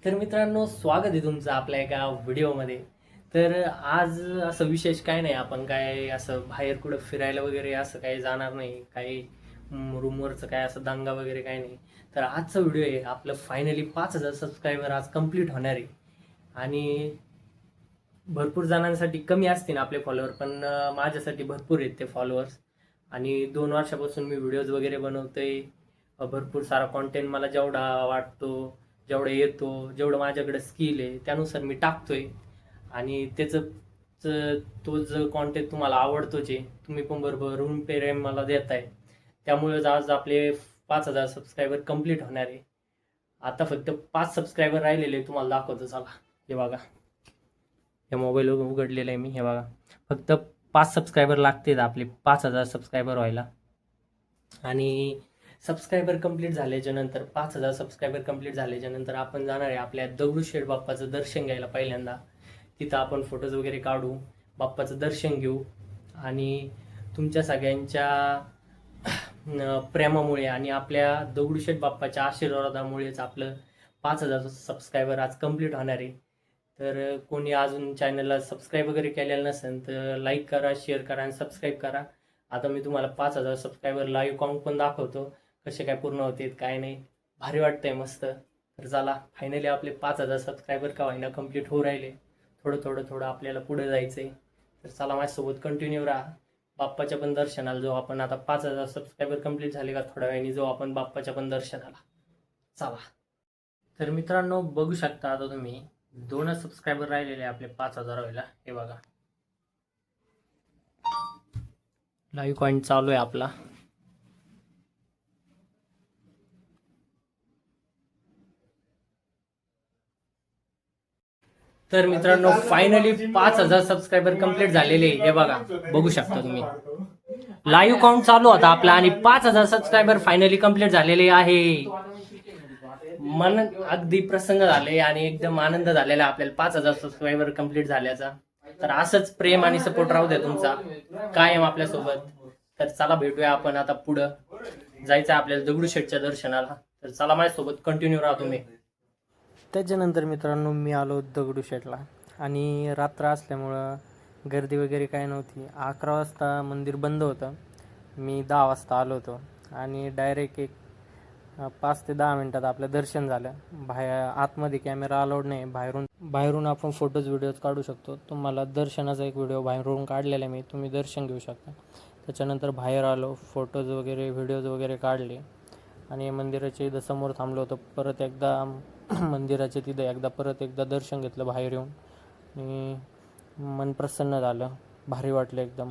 तर मित्रांनो, स्वागत आहे तुमचं आपल्या एका व्हिडिओमध्ये. तर आज असं विशेष काय नाही, आपण काय असं बाहेर कुठं फिरायला वगैरे असं काही जाणार नाही, काही रूमवरचं काय असं दंगा वगैरे काही नाही. तर आजचा व्हिडिओ आहे आपलं, फायनली 5,000 सबस्क्रायबर आज कंप्लीट होणार आहे. आणि भरपूर जणांसाठी कमी असतील आपले फॉलोअर, पण माझ्यासाठी भरपूर आहेत ते फॉलोअर्स. आणि 2 वर्षापासून मी व्हिडिओज वगैरे बनवतोय. भरपूर सारा कॉन्टेंट मला जेवढा वाटतो, जेवढं येतो, जेवढं माझ्याकडे स्किल आहे त्यानुसार मी टाकतोय. आणि तो जो कॉन्टेंट तुम्हाला आवडतोच आहे, तुम्ही पण भरभरून प्रेम मला देताय. त्यामुळेच आज आपले 5,000 सबस्क्रायबर कंप्लीट होणार आहे. आता फक्त 5 सबस्क्रायबर राहिलेले तुम्हाला दाखवतो, चला. हे बघा, या मोबाईल उघडलेला आहे मी. हे बघा, फक्त 5 सबस्क्रायबर लागतील आपले 5,000 सबस्क्रायबर व्हायला. आणि सबस्क्रायबर कंप्लीट झाल्याच्या नंतर, 5,000 सबस्क्रायबर कंप्लीट झाल्याच्या नंतर आपण जाणार आहे आपल्या दगडूशेठ बाप्पाचं दर्शन घ्यायला पहिल्यांदा. तिथं आपण फोटोज वगैरे काढू, बाप्पाचं दर्शन घेऊ. आणि तुमच्या सगळ्यांच्या प्रेमामुळे आणि आपल्या दगडूशेठ बाप्पाच्या आशीर्वादामुळेच आपलं 5,000 सबस्क्रायबर आज कंप्लीट होणार आहे. तर कोणी अजून चॅनलला सबस्क्राईब वगैरे केलेलं नसेल तर लाईक करा, शेअर करा आणि सबस्क्राईब करा. आता मी तुम्हाला 5,000 सबस्क्रायबर लाईव्ह काउंट पण दाखवतो, कसे काय पूर्ण होते काय नाही. भारी वाटतंय मस्त. तर चला, फायनली आपले 5,000 सबस्क्रायबर का व्हायना कंप्लीट होऊ राहिले. थोडं थोडं थोडं आपल्याला पुढे जायचं आहे. तर चला, माझ्यासोबत कंटिन्यू राहा. बाप्पाच्या पण दर्शनाला जाऊ आपण. आता 5,000 सबस्क्रायबर कंप्लीट झाले का थोड्या वेळाने जाऊ आपण बाप्पाच्या पण दर्शनाला. चला. तर मित्रांनो, बघू शकता आता तुम्ही, 2 सबस्क्रायबर राहिलेले आपले 5,000 व्हायला. हे बघा, लाईव्ह कॉइन चालू आहे आपला. तर मित्रांनो, फायनली 5,000 सबस्क्रायबर कंप्लीट झालेले. हे बघा, बघू शकता तुम्ही, लाईव्ह काउंट चालू होता आपला आणि 5,000 सबस्क्रायबर फायनली कंप्लीट झालेले आहे. मन अगदी प्रसन्न झाले आणि एकदम आनंद झालेला आपल्याला 5,000 सबस्क्रायबर कंप्लीट झाल्याचा. तर असंच प्रेम आणि सपोर्ट राहू द्या तुमचा कायम आपल्यासोबत. तर चला, भेटूया आपण आता. पुढं जायचं आपल्याला दगडूशेठच्या दर्शनाला. तर चला, माझ्यासोबत कंटिन्यू राहा तुम्ही. त्याच्यानंतर मित्रांनो, मी आलो दगडूशेठला. आणि रात्र असल्यामुळं गर्दी वगैरे काय नव्हती. 11 वाजता मंदिर बंद होतं. मी 10 वाजता आलो होतो आणि डायरेक्ट 5 ते 10 मिनटात आपलं दर्शन झालं. आतमध्ये कॅमेरा अलाउड नाही. बाहेरून आपण फोटोज व्हिडिओज काढू शकतो. तुम्हाला दर्शनाचा एक व्हिडिओ बाहेरून काढलेला मी, तुम्ही दर्शन घेऊ शकता. त्याच्यानंतर बाहेर आलो, फोटोज वगैरे व्हिडिओज वगैरे काढले आणि मंदिराच्या इथं समोर थांबलो होतो. परत एकदा मंदिराच्या तिथं परत एकदा दर्शन घेतलं बाहेर येऊन. आणि मन प्रसन्न झालं, भारी वाटलं एकदम.